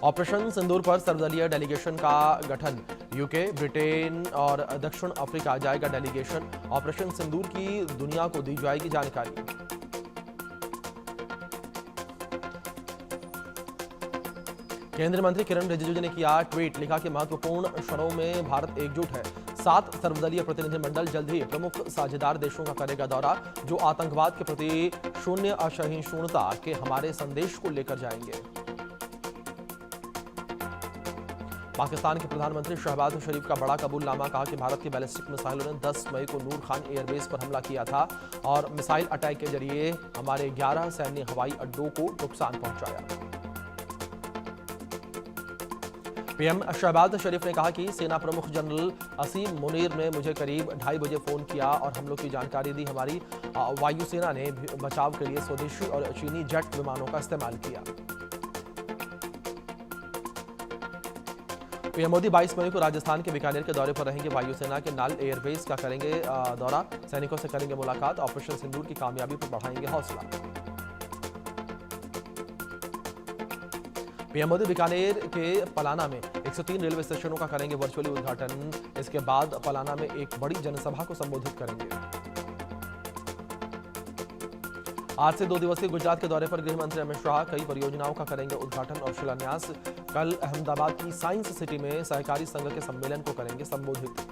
Operation सिंदूर पर सर्वदलीय delegation का गठन। यूके, ब्रिटेन और दक्षिण अफ्रीका जाएगा डेलीगेशन। ऑपरेशन सिंदूर की दुनिया को दी जाएगी जानकारी। केंद्रीय मंत्री किरण रिजिजू ने किया ट्वीट, लिखा कि महत्वपूर्ण क्षणों में भारत एकजुट है। 7 सर्वदलीय प्रतिनिधिमंडल जल्द ही प्रमुख साझेदार देशों का करेगा दौरा, जो आतंकवाद के प्रति शून्य असहिष्णुता के हमारे संदेश को लेकर जाएंगे। पाकिस्तान के प्रधानमंत्री शहबाज शरीफ का बड़ा कबूलनामा, कहा कि भारत की बैलिस्टिक मिसाइलों ने 10 मई को नूर खान एयरबेस पर हमला किया था और मिसाइल अटैक के जरिए हमारे 11 सैन्य हवाई अड्डों को नुकसान पहुंचाया। पीएम शहबाज शरीफ ने कहा कि सेना प्रमुख जनरल असीम मुनीर ने मुझे करीब 2:30 बजे फोन किया और हमलों की जानकारी दी। हमारी वायुसेना ने बचाव के लिए स्वदेशी और चीनी जेट विमानों का इस्तेमाल किया। पीएम मोदी 22 मई को राजस्थान के बीकानेर के दौरे पर रहेंगे। वायुसेना के नाल एयरबेस का करेंगे दौरा, सैनिकों से करेंगे मुलाकात। ऑपरेशन सिंदूर की कामयाबी पर बढ़ाएंगे हौसला। पीएम मोदी बीकानेर के पलाना में 103 रेलवे स्टेशनों का करेंगे वर्चुअली उद्घाटन। इसके बाद पलाना में एक बड़ी जनसभा को संबोधित करेंगे। आज से 2 दिवसीय गुजरात के दौरे पर गृह मंत्री अमित शाह कई परियोजनाओं का करेंगे उद्घाटन और शिलान्यास। कल अहमदाबाद की साइंस सिटी में सहकारी संघ के सम्मेलन को करेंगे संबोधित।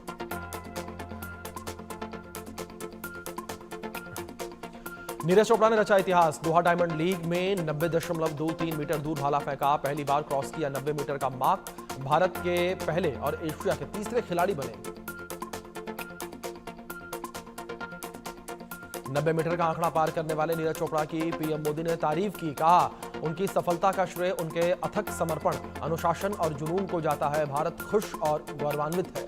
नीरज चोपड़ा ने रचा इतिहास। दोहा डायमंड लीग में 90.23 मीटर दूर भाला फेंका। पहली बार क्रॉस किया 90 मीटर का मार्क। भारत के पहले और एशिया के तीसरे खिलाड़ी बने। 90 मीटर का आंकड़ा पार करने वाले नीरज चोपड़ा की पीएम मोदी ने तारीफ की। कहा, उनकी सफलता का श्रेय उनके अथक समर्पण, अनुशासन और जुनून को जाता है। भारत खुश और गौरवान्वित है।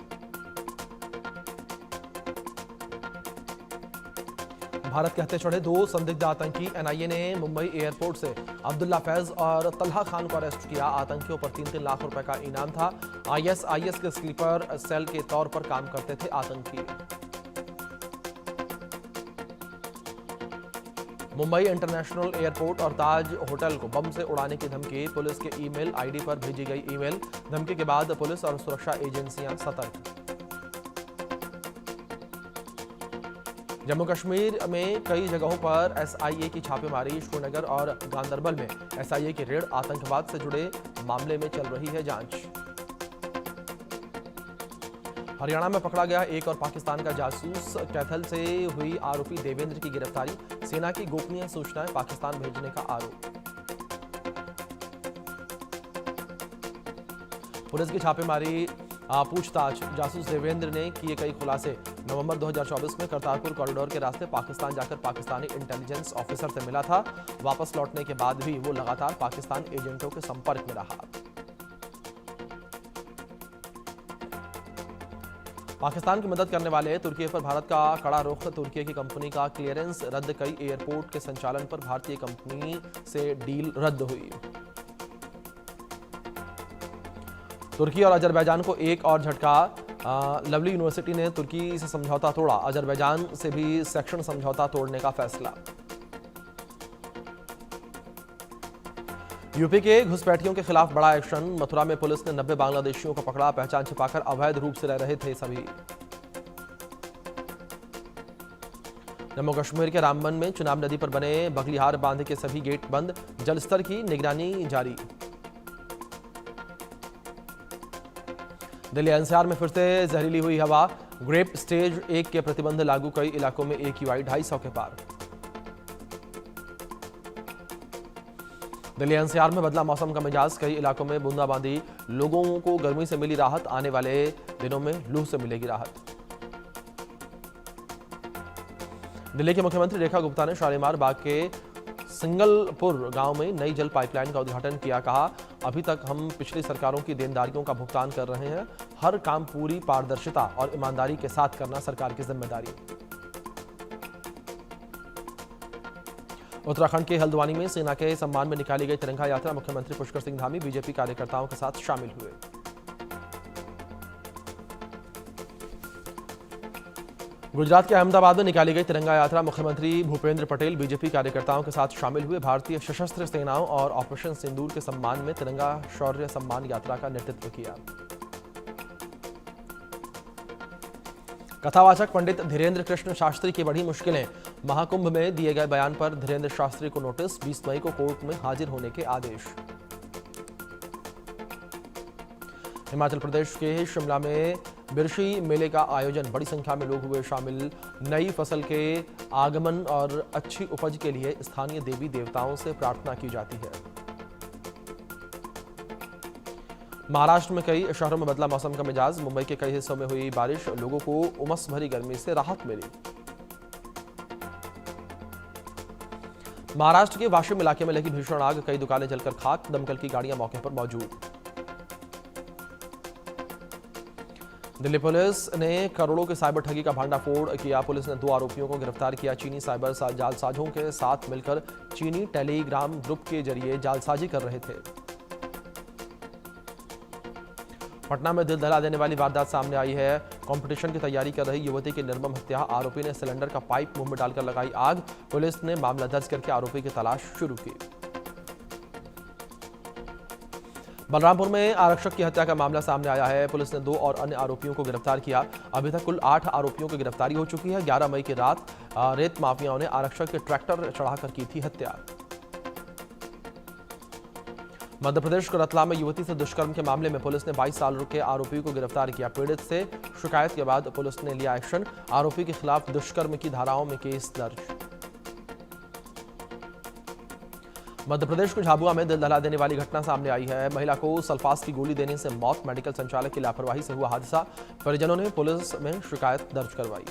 भारत के हत्थे चढ़े 2 संदिग्ध आतंकी। एनआईए ने मुंबई एयरपोर्ट से अब्दुल्ला फैज और तल्हा खान को अरेस्ट किया। आतंकियों पर 3-3 लाख रुपए का इनाम था। आईएसआईएस के स्लीपर सेल के तौर पर काम करते थे आतंकी। मुंबई इंटरनेशनल एयरपोर्ट और ताज होटल को बम से उड़ाने की धमकी। पुलिस के ईमेल आईडी पर भेजी गई ईमेल। धमकी के बाद पुलिस और सुरक्षा एजेंसियां सतर्क। जम्मू कश्मीर में कई जगहों पर एसआईए की छापेमारी। श्रीनगर और गांदरबल में एसआईए की रेड। आतंकवाद से जुड़े मामले में चल रही है जांच। हरियाणा में पकड़ा गया एक और पाकिस्तान का जासूस। कैथल से हुई आरोपी देवेंद्र की गिरफ्तारी। सेना की गोपनीय सूचनाएं पाकिस्तान भेजने का आरोप। पुलिस की छापेमारी पूछताछ। जासूस देवेंद्र ने किए कई खुलासे। नवंबर 2024 में करतारपुर कॉरिडोर के रास्ते पाकिस्तान जाकर पाकिस्तानी इंटेलिजेंस ऑफिसर से मिला था। वापस लौटने के बाद भी वो लगातार पाकिस्तान एजेंटों के संपर्क में रहा। पाकिस्तान की मदद करने वाले तुर्की पर भारत का कड़ा रुख। तुर्की की कंपनी का क्लियरेंस रद्द। कई एयरपोर्ट के संचालन पर भारतीय कंपनी से डील रद्द हुई। तुर्की और अजरबैजान को एक और झटका। लवली यूनिवर्सिटी ने तुर्की से समझौता तोड़ा। अजरबैजान से भी सेक्शन समझौता तोड़ने का फैसला। यूपी के घुसपैठियों के खिलाफ बड़ा एक्शन। मथुरा में पुलिस ने 90 बांग्लादेशियों को पकड़ा। पहचान छिपाकर अवैध रूप से रह रहे थे सभी। जम्मू कश्मीर के रामबन में चिनाब नदी पर बने बगलिहार बांध के सभी गेट बंद। जलस्तर की निगरानी जारी। दिल्ली एनसीआर में फिर से जहरीली हुई हवा। ग्रेप स्टेज 1 के प्रतिबंध लागू। कई इलाकों में AQI 250 के पार। दिल्ली एनसीआर में बदला मौसम का मिजाज। कई इलाकों में बूंदाबांदी। लोगों को गर्मी से मिली राहत। आने वाले दिनों में लू से मिलेगी राहत। दिल्ली के मुख्यमंत्री रेखा गुप्ता ने शालीमार बाग के सिंगलपुर गांव में नई जल पाइपलाइन का उद्घाटन किया। कहा, अभी तक हम पिछली सरकारों की देनदारियों का भुगतान कर रहे हैं। हर काम पूरी पारदर्शिता और ईमानदारी के साथ करना सरकार की जिम्मेदारी। उत्तराखंड के हल्द्वानी में सेना के सम्मान में निकाली गई तिरंगा यात्रा। मुख्यमंत्री पुष्कर सिंह धामी बीजेपी कार्यकर्ताओं के साथ शामिल हुए। गुजरात के अहमदाबाद में निकाली गई तिरंगा यात्रा मुख्यमंत्री भूपेंद्र पटेल बीजेपी कार्यकर्ताओं के साथ शामिल हुए। भारतीय सशस्त्र सेनाओं और ऑपरेशन सिंदूर के सम्मान में तिरंगा शौर्य सम्मान यात्रा का नेतृत्व किया। कथावाचक पंडित धीरेन्द्र कृष्ण शास्त्री की बड़ी मुश्किलें। महाकुंभ में दिए गए बयान पर धीरेन्द्र शास्त्री को नोटिस, 20 मई को कोर्ट में हाजिर होने के आदेश। हिमाचल प्रदेश के शिमला में बिरशी मेले का आयोजन, बड़ी संख्या में लोग हुए शामिल। नई फसल के आगमन और अच्छी उपज के लिए स्थानीय देवी देवताओं से प्रार्थना की जाती है। महाराष्ट्र में कई शहरों में बदला मौसम का मिजाज, मुंबई के कई हिस्सों में हुई बारिश, लोगों को उमस भरी गर्मी से राहत मिली। महाराष्ट्र के वाशिम इलाके में लगी भीषण आग, कई दुकानें जलकर खाक, दमकल की गाड़ियां मौके पर मौजूद। दिल्ली पुलिस ने करोड़ों के साइबर ठगी का भांडाफोड़ किया। पुलिस ने 2 आरोपियों को गिरफ्तार किया। चीनी साइबर जालसाजों के साथ मिलकर चीनी टेलीग्राम ग्रुप के जरिए जालसाजी कर रहे थे। पटना में दिल दहला देने वाली वारदात सामने आई है। कंपटीशन की तैयारी कर रही युवती की निर्मम हत्या, आरोपी ने सिलेंडर का पाइप मुंह में डालकर लगाई आग। पुलिस ने मामला दर्ज करके आरोपी की तलाश शुरू की। बलरामपुर में आरक्षक की हत्या का मामला सामने आया है। पुलिस ने 2 और अन्य आरोपियों को गिरफ्तार किया। अभी तक कुल 8 आरोपियों की गिरफ्तारी हो चुकी है। 11 मई की रात रेत माफियाओं ने आरक्षक के ट्रैक्टर चढ़ाकर की थी हत्या। मध्य प्रदेश के रतलाम में युवती से दुष्कर्म के मामले में पुलिस ने 22 साल के आरोपी को गिरफ्तार किया। पीड़ित से शिकायत के बाद पुलिस ने लिया एक्शन, आरोपी के खिलाफ दुष्कर्म की धाराओं में केस दर्ज। मध्य प्रदेश के झाबुआ में दिल दहला देने वाली घटना सामने आई है। महिला को सल्फास की गोली देने से मौत, मेडिकल संचालक की लापरवाही से हुआ हादसा। परिजनों ने पुलिस में शिकायत दर्ज करवाई।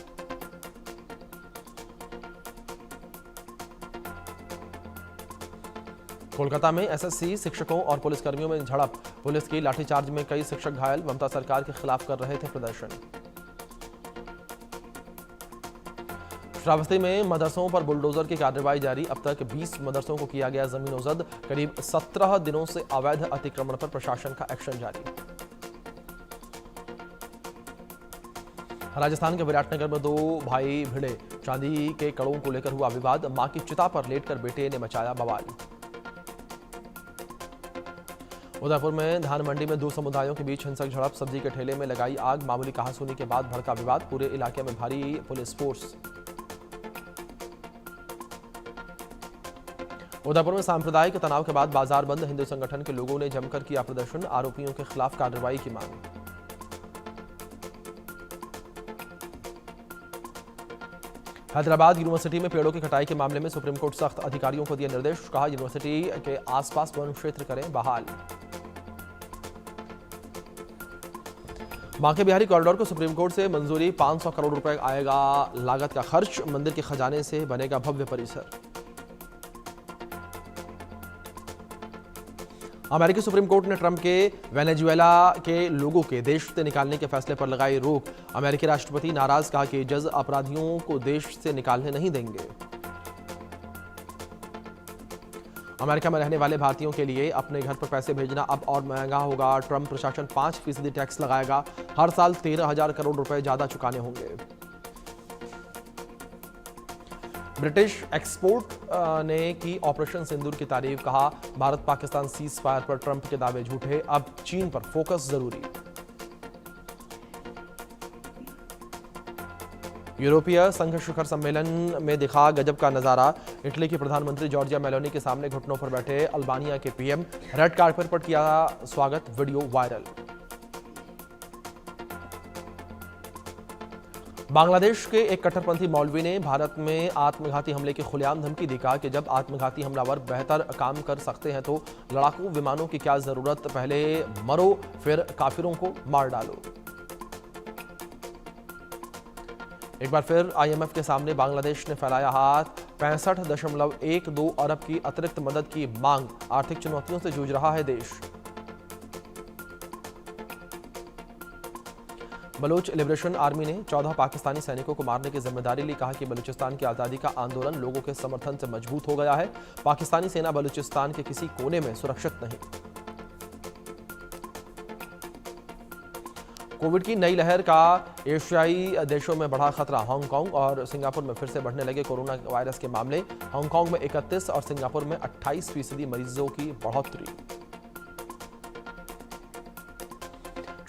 कोलकाता में एसएससी शिक्षकों और पुलिसकर्मियों में झड़प, पुलिस की लाठीचार्ज में कई शिक्षक घायल, ममता सरकार के खिलाफ कर रहे थे प्रदर्शन। श्रावस्ती में मदरसों पर बुलडोजर की कार्रवाई जारी, अब तक 20 मदरसों को किया गया जमीन-ओ-जब्त। करीब 17 दिनों से अवैध अतिक्रमण पर प्रशासन का एक्शन जारी। राजस्थान के विराटनगर में 2 भाई भिड़े, चांदी के कड़ों को लेकर हुआ विवाद, मां की चिता पर लेटकर बेटे ने मचाया बवाल। उदयपुर में धान मंडी में 2 समुदायों के बीच हिंसक झड़प, सब्जी के ठेले में लगाई आग, मामूली कहासुनी के बाद भड़का विवाद, पूरे इलाके में भारी पुलिस फोर्स। उदयपुर में सांप्रदायिक तनाव के बाद बाजार बंद, हिंदू संगठन के लोगों ने जमकर किया प्रदर्शन, आरोपियों के खिलाफ कार्रवाई की मांग। हैदराबाद यूनिवर्सिटी में पेड़ों की कटाई के मामले में सुप्रीम कोर्ट सख्त, अधिकारियों को दिए निर्देश, कहा यूनिवर्सिटी के आसपास वन क्षेत्र करें बहाल। बांके बिहारी कॉरिडोर को सुप्रीम कोर्ट से मंजूरी, 500 करोड़ रुपए आएगा लागत का खर्च, मंदिर के खजाने से बनेगा भव्य परिसर। अमेरिकी सुप्रीम कोर्ट ने ट्रंप के वेनेजुएला के लोगों के देश से निकालने के फैसले पर लगाई रोक। अमेरिकी राष्ट्रपति नाराज, कहा कि जज अपराधियों को देश से निकालने नहीं देंगे। अमेरिका में रहने वाले भारतीयों के लिए अपने घर पर पैसे भेजना अब और महंगा होगा। ट्रंप प्रशासन 5% टैक्स लगाएगा। हर साल 13,000 करोड़ रुपए ज्यादा चुकाने होंगे। ब्रिटिश एक्सपोर्ट ने की ऑपरेशन सिंदूर की तारीफ, कहा भारत पाकिस्तान सीज फायर पर ट्रंप के दावे झूठे, अब चीन पर फोकस जरूरी। यूरोपीय संघ शिखर सम्मेलन में दिखा गजब का नजारा, इटली की प्रधानमंत्री जॉर्जिया मेलोनी के सामने घुटनों पर बैठे अल्बानिया के पीएम, रेड कार्पेट पर किया स्वागत, वीडियो वायरल। बांग्लादेश के एक कट्टरपंथी मौलवी ने भारत में आत्मघाती हमले की खुलेआम धमकी दी, कहा कि जब आत्मघाती हमलावर बेहतर काम कर सकते हैं तो लड़ाकू विमानों की क्या जरूरत, पहले मरो फिर काफिरों को मार डालो। एक बार फिर आईएमएफ के सामने बांग्लादेश ने फैलाया हाथ, 65.12 अरब की अतिरिक्त मदद की मांग, आर्थिक चुनौतियों से जूझ रहा है देश। बलूच लिबरेशन आर्मी ने 14 पाकिस्तानी सैनिकों को मारने की जिम्मेदारी ली, कहा कि बलूचिस्तान की आज़ादी का आंदोलन लोगों के समर्थन से मजबूत हो गया है। पाकिस्तानी सेना बलूचिस्तान के किसी कोने में सुरक्षित नहीं। कोविड की नई लहर का एशियाई देशों में बढ़ा खतरा। हांगकांग और सिंगापुर में फिर से बढ़ने लगे कोरोना वायरस के मामले। हांगकांग में 31 और सिंगापुर में 28% मरीजों की बढ़ोतरी।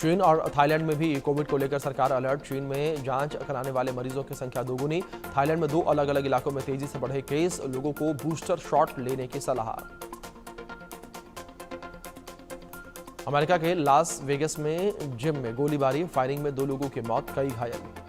चीन और थाईलैंड में भी कोविड को लेकर सरकार अलर्ट। चीन में जांच कराने वाले मरीजों की संख्या दोगुनी। थाईलैंड में 2 अलग अलग इलाकों में तेजी से बढ़े केस। लोगों को बूस्टर शॉट लेने की सलाह। अमेरिका के लास वेगस में जिम में गोलीबारी, फायरिंग में 2 लोगों की मौत, कई घायल।